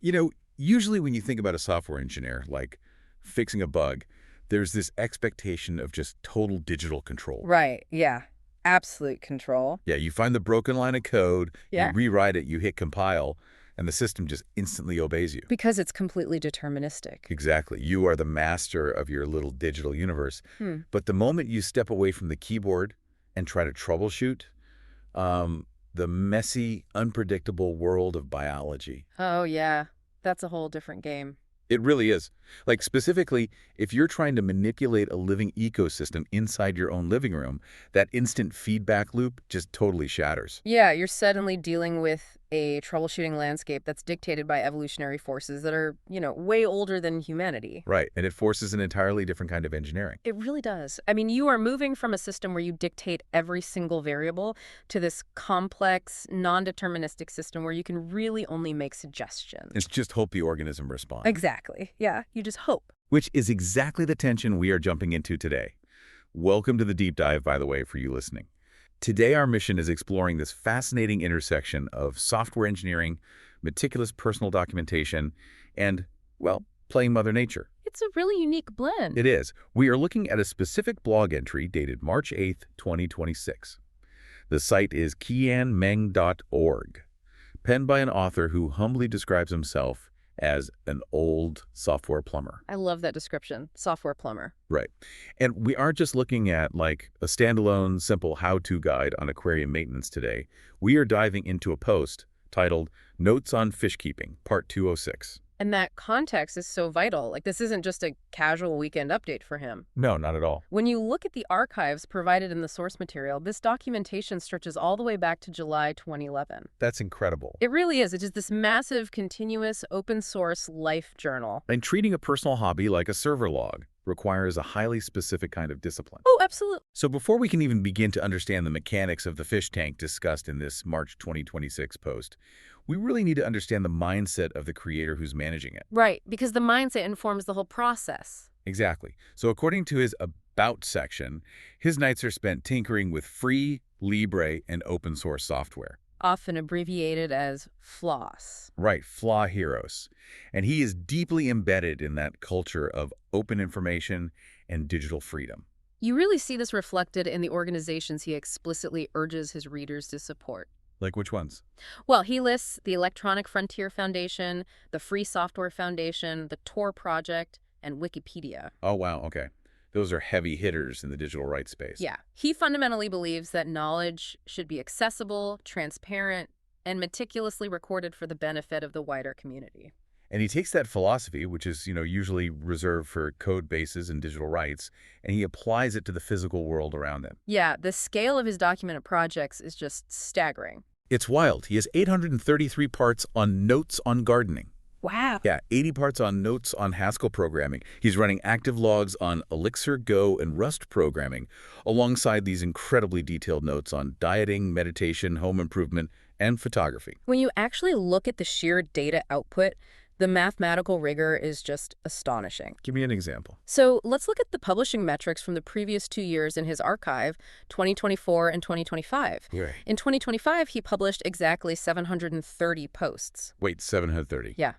You know, usually when you think about a software engineer, like fixing a bug, there's this expectation of just total digital control. Right, yeah. Absolute control. Yeah, you find the broken line of code, you Yeah. rewrite it, you hit compile, and the system just instantly obeys you. Because it's completely deterministic. Exactly. You are the master of your little digital universe. Hmm. But the moment you step away from the keyboard and try to troubleshoot, the messy, unpredictable world of biology. Oh, yeah. That's a whole different game. It really is. Like specifically, if you're trying to manipulate a living ecosystem inside your own living room, that instant feedback loop just totally shatters. Yeah, you're suddenly dealing with a troubleshooting landscape that's dictated by evolutionary forces that are, way older than humanity. Right. And it forces an entirely different kind of engineering. It really does. I mean, you are moving from a system where you dictate every single variable to this complex, non-deterministic system where you can really only make suggestions. It's just hope the organism responds. Exactly. Yeah, you just hope. Which is exactly the tension we are jumping into today. Welcome to the deep dive, by the way, for you listening. Today, our mission is exploring this fascinating intersection of software engineering, meticulous personal documentation, and, well, playing Mother Nature. It's a really unique blend. It is. We are looking at a specific blog entry dated March 8th, 2026. The site is qianmeng.org, penned by an author who humbly describes himself as an old software plumber. I love that description, software plumber. Right. And we aren't just looking at like a standalone, simple how-to guide on aquarium maintenance today. We are diving into a post titled Notes on Fishkeeping, Part 206. And that context is so vital. Like, this isn't just a casual weekend update for him. No, not at all. When you look at the archives provided in the source material, this documentation stretches all the way back to July 2011. That's incredible. It really is. It's just this massive, continuous, open-source life journal. And treating a personal hobby like a server log requires a highly specific kind of discipline. Oh, absolutely. So before we can even begin to understand the mechanics of the fish tank discussed in this March 2026 post, we really need to understand the mindset of the creator who's managing it. Right, because the mindset informs the whole process. Exactly. So according to his About section, his nights are spent tinkering with free, Libre, and open source software. Often abbreviated as FLOSS. Right, Flaw Heroes. And he is deeply embedded in that culture of open information and digital freedom. You really see this reflected in the organizations he explicitly urges his readers to support. Like which ones? Well, he lists the Electronic Frontier Foundation, the Free Software Foundation, the Tor Project, and Wikipedia. Oh, wow, okay. Those are heavy hitters in the digital rights space. Yeah. He fundamentally believes that knowledge should be accessible, transparent, and meticulously recorded for the benefit of the wider community. And he takes that philosophy, which is, usually reserved for code bases and digital rights, and he applies it to the physical world around them. Yeah, the scale of his documented projects is just staggering. It's wild. He has 833 parts on Notes on Gardening. Wow. Yeah, 80 parts on Notes on Haskell programming. He's running active logs on Elixir, Go, and Rust programming, alongside these incredibly detailed notes on dieting, meditation, home improvement, and photography. When you actually look at the sheer data output, the mathematical rigor is just astonishing. Give me an example. So let's look at the publishing metrics from the previous 2 years in his archive, 2024 and 2025. Right. In 2025, he published exactly 730 posts. Wait, 730. Yeah.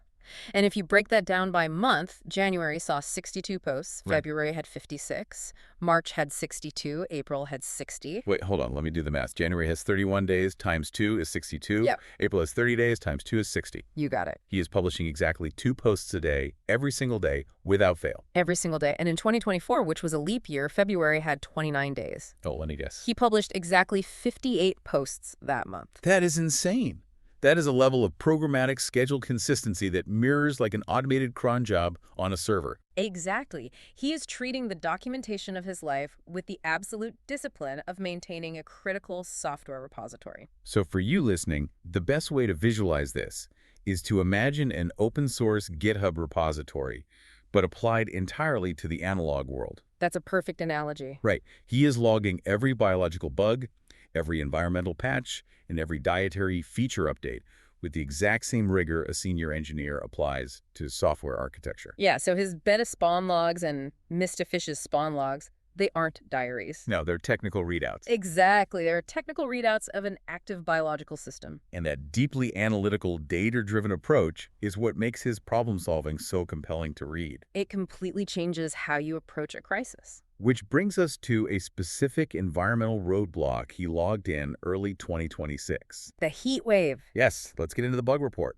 And if you break that down by month, January saw 62 posts, Right. February had 56, March had 62, April had 60. Wait, hold on. Let me do the math. January has 31 days times 2 is 62. Yep. April has 30 days times 2 is 60. You got it. He is publishing exactly 2 posts a day, every single day, without fail. Every single day. And in 2024, which was a leap year, February had 29 days. Oh, let me guess. He published exactly 58 posts that month. That is insane. That is a level of programmatic scheduled consistency that mirrors like an automated cron job on a server. Exactly. He is treating the documentation of his life with the absolute discipline of maintaining a critical software repository. So for you listening, the best way to visualize this is to imagine an open source GitHub repository, but applied entirely to the analog world. That's a perfect analogy. Right. He is logging every biological bug, every environmental patch, and every dietary feature update with the exact same rigor a senior engineer applies to software architecture. Yeah, so his betta spawn logs and Mr. Fish's spawn logs, They aren't diaries. No, they're technical readouts. Exactly. They're technical readouts of an active biological system. And that deeply analytical, data-driven approach is what makes his problem-solving so compelling to read. It completely changes how you approach a crisis. Which brings us to a specific environmental roadblock he logged in early 2026. The heat wave. Yes, let's get into the bug report.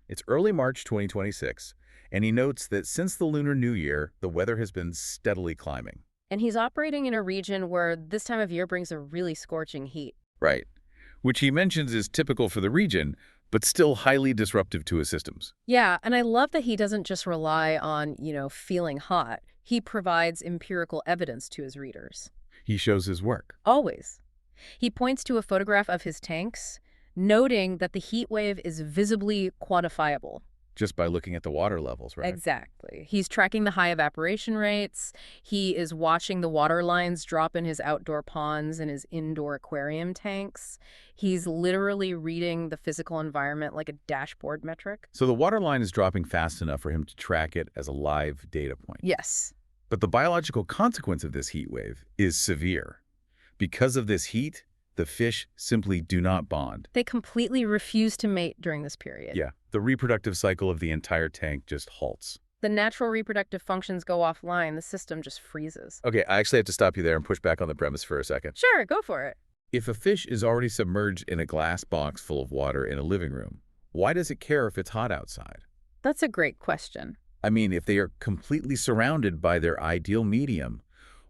It's early March 2026, and he notes that since the Lunar New Year, the weather has been steadily climbing. And he's operating in a region where this time of year brings a really scorching heat. Right. Which he mentions is typical for the region, but still highly disruptive to his systems. Yeah, and I love that he doesn't just rely on, feeling hot. He provides empirical evidence to his readers. He shows his work. Always. He points to a photograph of his tanks, noting that the heat wave is visibly quantifiable. Just by looking at the water levels, right? Exactly. He's tracking the high evaporation rates. He is watching the water lines drop in his outdoor ponds and his indoor aquarium tanks. He's literally reading the physical environment like a dashboard metric. So the water line is dropping fast enough for him to track it as a live data point. Yes. But the biological consequence of this heat wave is severe. Because of this heat, the fish simply do not bond. They completely refuse to mate during this period. Yeah, the reproductive cycle of the entire tank just halts. The natural reproductive functions go offline. The system just freezes. Okay, I actually have to stop you there and push back on the premise for a second. Sure, go for it. If a fish is already submerged in a glass box full of water in a living room, why does it care if it's hot outside? That's a great question. I mean, if they are completely surrounded by their ideal medium,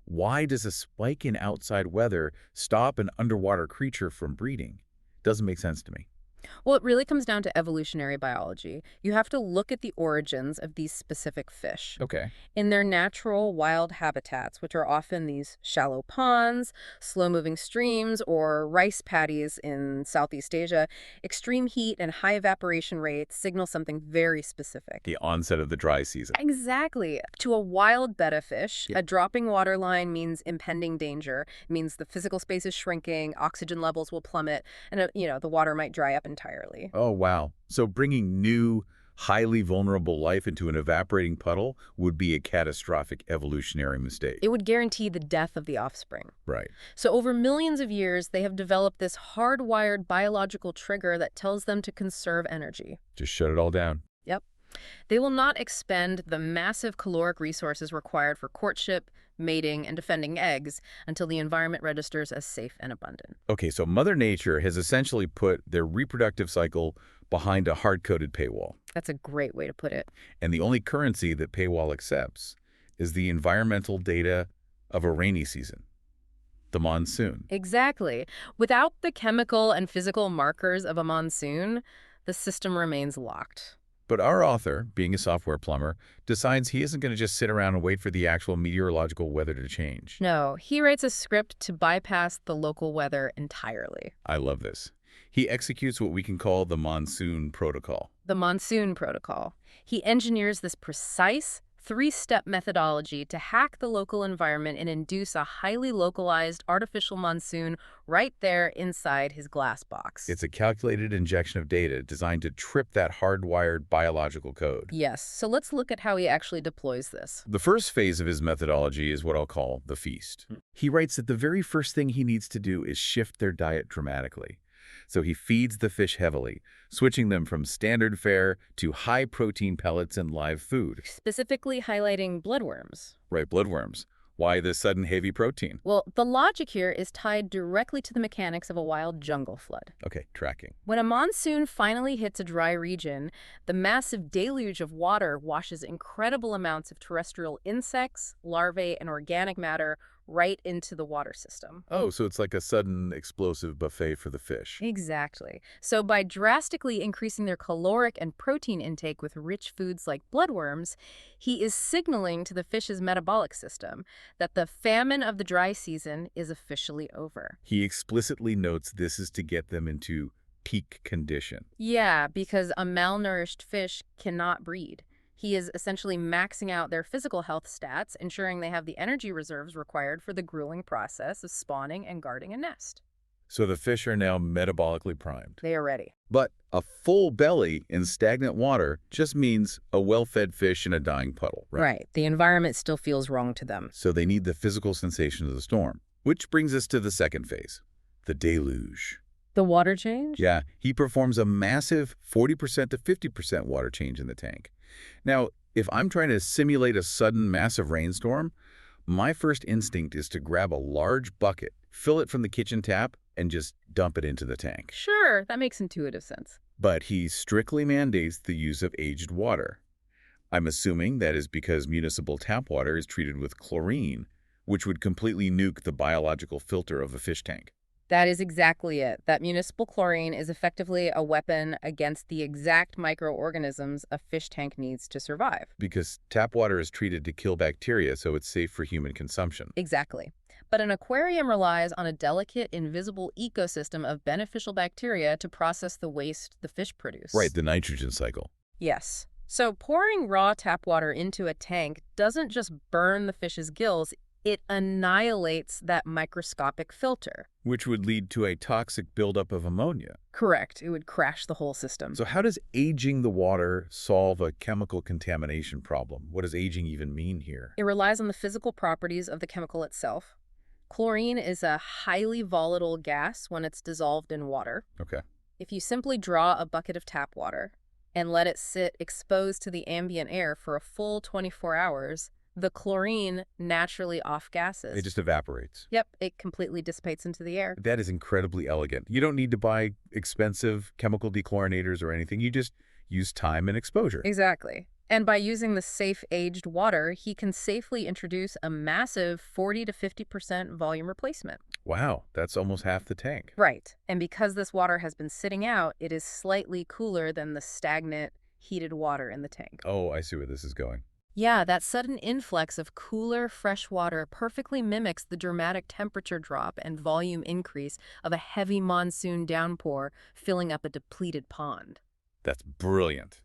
why does a spike in outside weather stop an underwater creature from breeding? Doesn't make sense to me. Well, it really comes down to evolutionary biology. You have to look at the origins of these specific fish. Okay. In their natural wild habitats, which are often these shallow ponds, slow-moving streams, or rice paddies in Southeast Asia, extreme heat and high evaporation rates signal something very specific. The onset of the dry season. Exactly. To a wild betta fish, Yeah. a dropping water line means impending danger. It means the physical space is shrinking, oxygen levels will plummet, and the water might dry up entirely. Oh, wow. So bringing new, highly vulnerable life into an evaporating puddle would be a catastrophic evolutionary mistake. It would guarantee the death of the offspring. Right. So over millions of years, they have developed this hardwired biological trigger that tells them to conserve energy. Just shut it all down. Yep. They will not expend the massive caloric resources required for courtship, mating, and defending eggs until the environment registers as safe and abundant. Okay, so Mother Nature has essentially put their reproductive cycle behind a hard-coded paywall. That's a great way to put it. And the only currency that paywall accepts is the environmental data of a rainy season, the monsoon. Exactly. Without the chemical and physical markers of a monsoon, the system remains locked. But our author, being a software plumber, decides he isn't going to just sit around and wait for the actual meteorological weather to change. No, he writes a script to bypass the local weather entirely. I love this. He executes what we can call the monsoon protocol. The Monsoon protocol. He engineers this precise, three-step methodology to hack the local environment and induce a highly localized artificial monsoon right there inside his glass box. It's a calculated injection of data designed to trip that hardwired biological code. Yes, so let's look at how he actually deploys this. The first phase of his methodology is what I'll call the feast. He writes that the very first thing he needs to do is shift their diet dramatically. So he feeds the fish heavily, switching them from standard fare to high-protein pellets and live food. Specifically highlighting bloodworms. Right, bloodworms. Why the sudden heavy protein? Well, the logic here is tied directly to the mechanics of a wild jungle flood. Okay, tracking. When a monsoon finally hits a dry region, the massive deluge of water washes incredible amounts of terrestrial insects, larvae, and organic matter right into the water system. Oh, so it's like a sudden explosive buffet for the fish. Exactly. So by drastically increasing their caloric and protein intake with rich foods like bloodworms, he is signaling to the fish's metabolic system that the famine of the dry season is officially over. He explicitly notes this is to get them into peak condition. Yeah, because a malnourished fish cannot breed. He is essentially maxing out their physical health stats, ensuring they have the energy reserves required for the grueling process of spawning and guarding a nest. So the fish are now metabolically primed. They are ready. But a full belly in stagnant water just means a well-fed fish in a dying puddle, right? Right. The environment still feels wrong to them. So they need the physical sensation of the storm. Which brings us to the second phase, the deluge. The water change? Yeah, he performs a massive 40% to 50% water change in the tank. Now, if I'm trying to simulate a sudden massive rainstorm, my first instinct is to grab a large bucket, fill it from the kitchen tap, and just dump it into the tank. Sure, that makes intuitive sense. But he strictly mandates the use of aged water. I'm assuming that is because municipal tap water is treated with chlorine, which would completely nuke the biological filter of a fish tank. That is exactly it. That municipal chlorine is effectively a weapon against the exact microorganisms a fish tank needs to survive. Because tap water is treated to kill bacteria, so it's safe for human consumption. Exactly. But an aquarium relies on a delicate, invisible ecosystem of beneficial bacteria to process the waste the fish produce. Right, the nitrogen cycle. Yes. So pouring raw tap water into a tank doesn't just burn the fish's gills, it annihilates that microscopic filter. Which would lead to a toxic buildup of ammonia. Correct. It would crash the whole system. So how does aging the water solve a chemical contamination problem? What does aging even mean here? It relies on the physical properties of the chemical itself. Chlorine is a highly volatile gas when it's dissolved in water. Okay. If you simply draw a bucket of tap water and let it sit exposed to the ambient air for a full 24 hours, the chlorine naturally off-gases. It just evaporates. Yep, it completely dissipates into the air. That is incredibly elegant. You don't need to buy expensive chemical dechlorinators or anything. You just use time and exposure. Exactly. And by using the safe aged water, he can safely introduce a massive 40 to 50% volume replacement. Wow, that's almost half the tank. Right. And because this water has been sitting out, it is slightly cooler than the stagnant, heated water in the tank. Oh, I see where this is going. Yeah, that sudden influx of cooler, fresh water perfectly mimics the dramatic temperature drop and volume increase of a heavy monsoon downpour filling up a depleted pond. That's brilliant.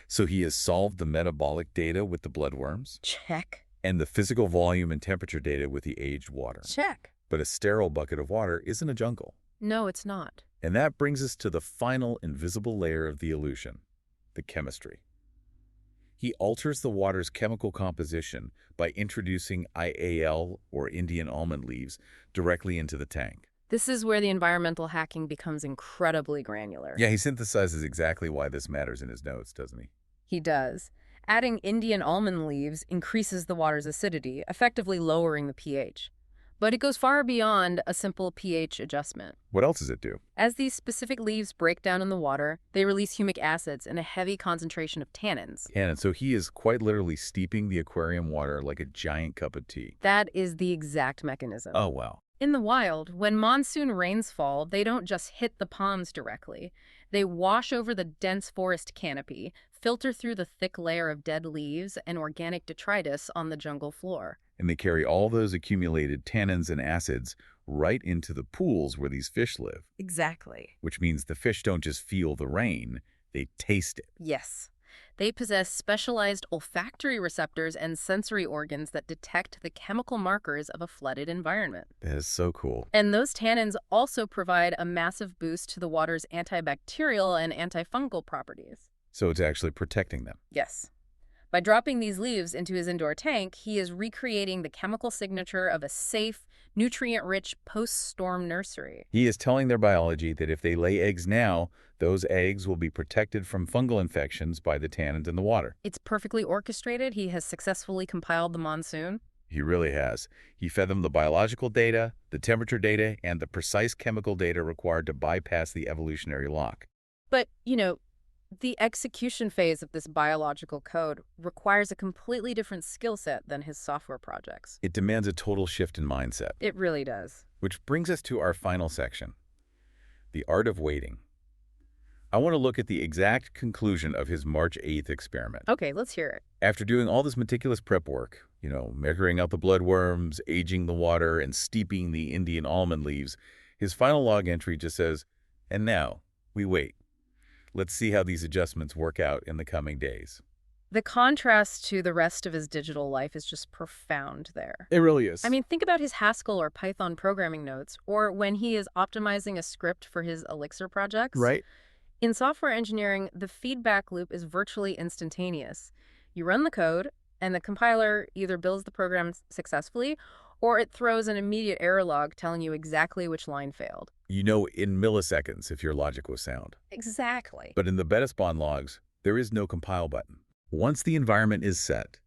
So he has solved the metabolic data with the bloodworms Check. and the physical volume and temperature data with the aged water. Check. But a sterile bucket of water isn't a jungle. No, it's not. And that brings us to the final invisible layer of the illusion, the chemistry. He alters the water's chemical composition by introducing IAL, or Indian almond leaves, directly into the tank. This is where the environmental hacking becomes incredibly granular. Yeah, he synthesizes exactly why this matters in his notes, doesn't he? He does. Adding Indian almond leaves increases the water's acidity, effectively lowering the pH. But it goes far beyond a simple pH adjustment. What else does it do? As these specific leaves break down in the water, they release humic acids and a heavy concentration of tannins. And so he is quite literally steeping the aquarium water like a giant cup of tea. That is the exact mechanism. Oh, wow. In the wild, when monsoon rains fall, they don't just hit the ponds directly. They wash over the dense forest canopy, filter through the thick layer of dead leaves and organic detritus on the jungle floor. And they carry all those accumulated tannins and acids right into the pools where these fish live. Exactly. Which means the fish don't just feel the rain, they taste it. Yes. They possess specialized olfactory receptors and sensory organs that detect the chemical markers of a flooded environment. That is so cool. And those tannins also provide a massive boost to the water's antibacterial and antifungal properties. So it's actually protecting them. Yes. By dropping these leaves into his indoor tank, he is recreating the chemical signature of a safe, nutrient-rich post-storm nursery. He is telling their biology that if they lay eggs now, those eggs will be protected from fungal infections by the tannins in the water. It's perfectly orchestrated. He has successfully compiled the monsoon. He really has. He fed them the biological data, the temperature data, and the precise chemical data required to bypass the evolutionary lock. But, the execution phase of this biological code requires a completely different skill set than his software projects. It demands a total shift in mindset. It really does. Which brings us to our final section, the art of waiting. I want to look at the exact conclusion of his March 8th experiment. Okay, let's hear it. After doing all this meticulous prep work, measuring out the bloodworms, aging the water, and steeping the Indian almond leaves, his final log entry just says, "And now, we wait. Let's see how these adjustments work out in the coming days." The contrast to the rest of his digital life is just profound there. It really is. I mean, think about his Haskell or Python programming notes, or when he is optimizing a script for his Elixir projects. Right? In software engineering, the feedback loop is virtually instantaneous. You run the code, and the compiler either builds the program successfully, or it throws an immediate error log telling you exactly which line failed. You know in milliseconds if your logic was sound. Exactly. But in the Betaspawn logs, there is no compile button. Once the environment is set,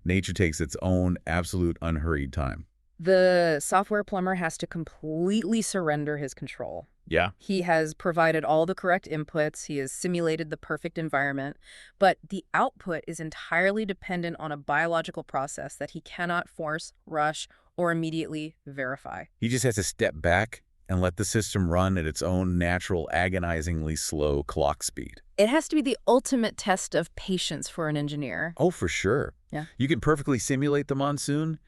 nature takes its own absolute unhurried time. The software plumber has to completely surrender his control. Yeah. He has provided all the correct inputs, he has simulated the perfect environment, but the output is entirely dependent on a biological process that he cannot force, rush, or immediately verify. He just has to step back and let the system run at its own natural, agonizingly slow clock speed. It has to be the ultimate test of patience for an engineer. Oh, for sure. Yeah. You can perfectly simulate the monsoon,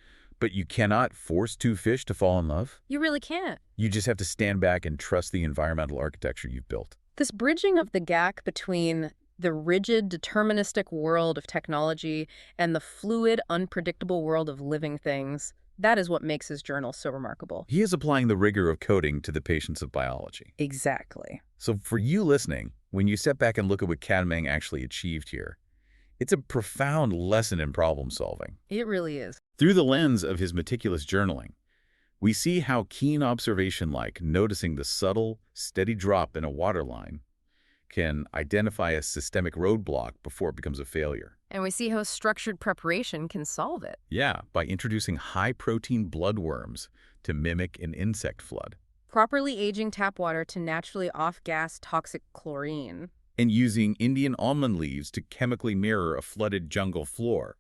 but you cannot force two fish to fall in love. You really can't. You just have to stand back and trust the environmental architecture you've built. This bridging of the gap between the rigid, deterministic world of technology and the fluid, unpredictable world of living things, that is what makes his journal so remarkable. He is applying the rigor of coding to the patience of biology. Exactly. So for you listening, when you step back and look at what Kadmang actually achieved here, it's a profound lesson in problem solving. It really is. Through the lens of his meticulous journaling, we see how keen observation, like noticing the subtle, steady drop in a water line, can identify a systemic roadblock before it becomes a failure. And we see how structured preparation can solve it. Yeah, by introducing high-protein bloodworms to mimic an insect flood. Properly aging tap water to naturally off-gas toxic chlorine. And using Indian almond leaves to chemically mirror a flooded jungle floor,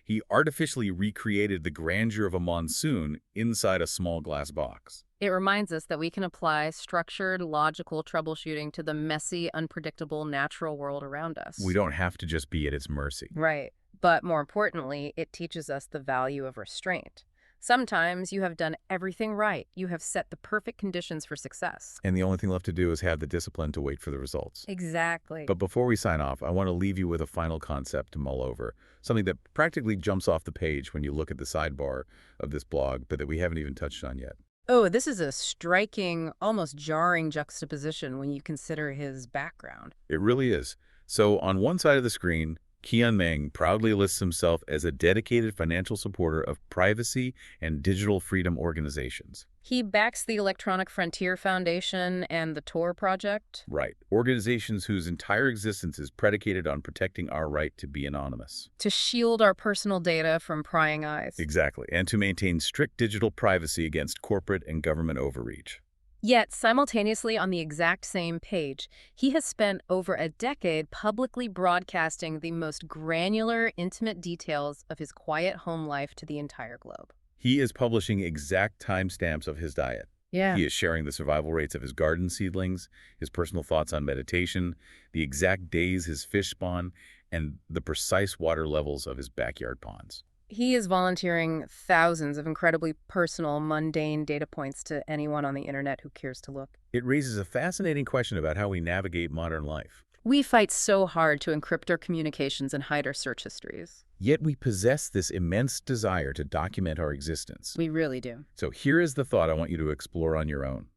he artificially recreated the grandeur of a monsoon inside a small glass box. It reminds us that we can apply structured, logical troubleshooting to the messy, unpredictable natural world around us. We don't have to just be at its mercy. Right. But more importantly, it teaches us the value of restraint. Sometimes you have done everything right. You have set the perfect conditions for success. And the only thing left to do is have the discipline to wait for the results. Exactly. But before we sign off, I want to leave you with a final concept to mull over, something that practically jumps off the page when you look at the sidebar of this blog, but that we haven't even touched on yet. Oh, this is a striking, almost jarring juxtaposition when you consider his background. It really is. So on one side of the screen, Kadmang proudly lists himself as a dedicated financial supporter of privacy and digital freedom organizations. He backs the Electronic Frontier Foundation and the Tor Project. Right. Organizations whose entire existence is predicated on protecting our right to be anonymous. To shield our personal data from prying eyes. Exactly. And to maintain strict digital privacy against corporate and government overreach. Yet, simultaneously on the exact same page, he has spent over a decade publicly broadcasting the most granular, intimate details of his quiet home life to the entire globe. He is publishing exact timestamps of his diet. Yeah. He is sharing the survival rates of his garden seedlings, his personal thoughts on meditation, the exact days his fish spawn, and the precise water levels of his backyard ponds. He is volunteering thousands of incredibly personal, mundane data points to anyone on the internet who cares to look. It raises a fascinating question about how we navigate modern life. We fight so hard to encrypt our communications and hide our search histories. Yet we possess this immense desire to document our existence. We really do. So here is the thought I want you to explore on your own.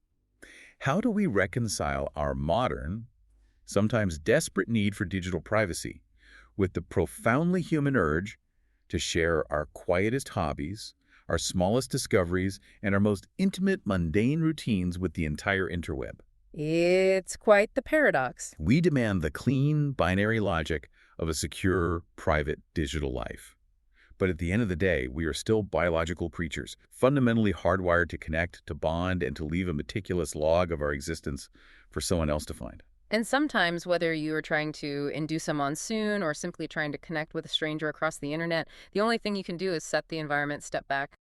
How do we reconcile our modern, sometimes desperate need for digital privacy with the profoundly human urge to share our quietest hobbies, our smallest discoveries, and our most intimate, mundane routines with the entire interweb? It's quite the paradox. We demand the clean, binary logic of a secure, private digital life. But at the end of the day, we are still biological creatures, fundamentally hardwired to connect, to bond, and to leave a meticulous log of our existence for someone else to find. And sometimes, whether you are trying to induce a monsoon or simply trying to connect with a stranger across the internet, the only thing you can do is set the environment, step back,